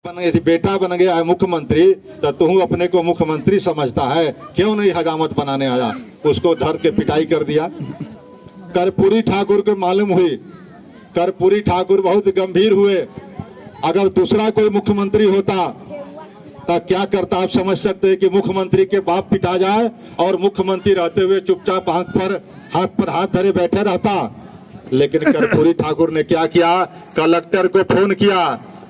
बेटा बन गया है मुख्यमंत्री, तो तू अपने को मुख्यमंत्री समझता है, क्यों नहीं हजामत बनाने आया? उसको धर के पिटाई कर दिया। कर्पूरी ठाकुर को मालूम हुई, कर्पूरी ठाकुर बहुत गंभीर हुए। अगर दूसरा कोई मुख्यमंत्री होता तो क्या करता आप समझ सकते हैं कि मुख्यमंत्री के बाप पिटा जाए और मुख्यमंत्री रहते हुए चुपचाप हाथ पर हाथ धरे बैठे रहता। लेकिन कर्पूरी ठाकुर ने क्या किया, कलेक्टर को फोन किया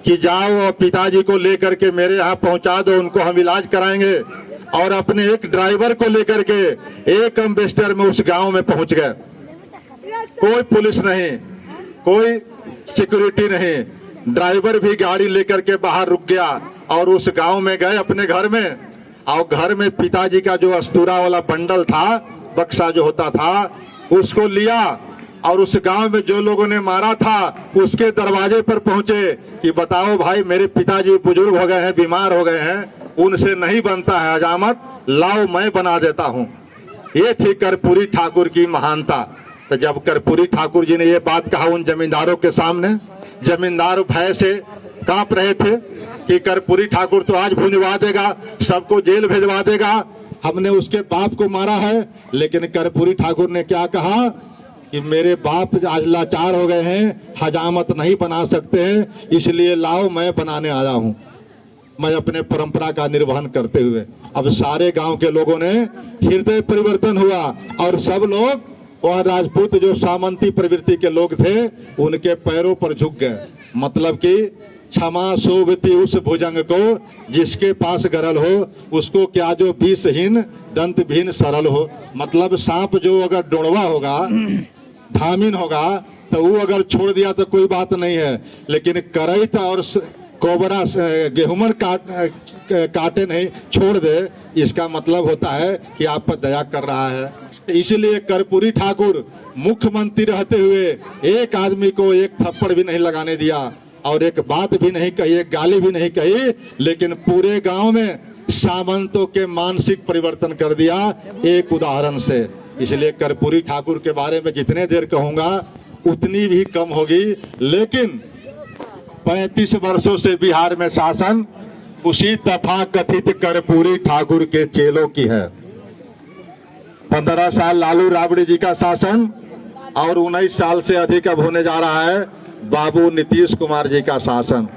कि जाओ और पिताजी को लेकर के मेरे यहाँ पहुंचा दो, उनको हम इलाज कराएंगे। और अपने एक ड्राइवर को लेकर के एक एम्बेसडर में उस गांव में पहुंच गए। कोई पुलिस नहीं, कोई सिक्योरिटी नहीं, ड्राइवर भी गाड़ी लेकर के बाहर रुक गया और उस गांव में गए अपने घर में। और घर में पिताजी का जो अस्तूरा वाला बंडल था, बक्सा जो होता था, उसको लिया और उस गांव में जो लोगों ने मारा था उसके दरवाजे पर पहुंचे कि बताओ भाई, मेरे पिताजी बुजुर्ग हो गए हैं, बीमार हो गए हैं, उनसे नहीं बनता है हजामत, लाओ मैं बना देता हूं। ये थी कर्पूरी ठाकुर की महानता। तो जब कर्पूरी ठाकुर जी ने ये बात कहा उन जमींदारों के सामने, जमींदार भय से कांप रहे थे कि कर्पूरी ठाकुर तो आज भुंजवा देगा, सबको जेल भेजवा देगा, हमने उसके बाप को मारा है। लेकिन कर्पूरी ठाकुर ने क्या कहा कि मेरे बाप आज लाचार हो गए हैं, हजामत नहीं बना सकते हैं, इसलिए लाओ मैं बनाने आया हूं, मैं अपने परंपरा का निर्वहन करते हुए। अब सारे गांव के लोगों ने हृदय परिवर्तन हुआ और सब लोग वह राजपूत जो सामंती प्रवृत्ति के लोग थे उनके पैरों पर झुक गए। मतलब कि क्षमा शोभती उस भुजंग को जिसके पास गरल हो, उसको क्या जो विषहीन दंत भीन सरल हो। मतलब सांप जो अगर डोड़वा होगा, धामिन होगा, तो वो अगर छोड़ दिया तो कोई बात नहीं है, लेकिन करैत और कोबरा गेहूं काटे नहीं छोड़ दे, इसका मतलब होता है कि आप पर दया कर रहा है। इसलिए कर्पूरी ठाकुर मुख्यमंत्री रहते हुए एक आदमी को एक थप्पड़ भी नहीं लगाने दिया और एक बात भी नहीं कही, एक गाली भी नहीं कही, लेकिन पूरे गांव में सामंतों के मानसिक परिवर्तन कर दिया एक उदाहरण से। इसलिए कर्पूरी ठाकुर के बारे में जितने देर कहूंगा उतनी भी कम होगी। लेकिन 35 वर्षों से बिहार में शासन उसी तथाकथित कर्पूरी ठाकुर के चेलों की है। 15 साल लालू राबड़ी जी का शासन और 19 साल से अधिक अब होने जा रहा है बाबू नीतीश कुमार जी का शासन।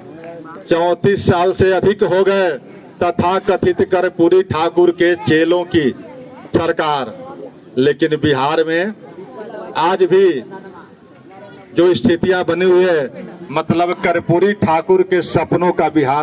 34 साल से अधिक हो गए तथाकथित कर्पूरी ठाकुर के चेलों की सरकार। लेकिन बिहार में आज भी जो स्थितियां बनी हुई है, मतलब कर्पूरी ठाकुर के सपनों का बिहार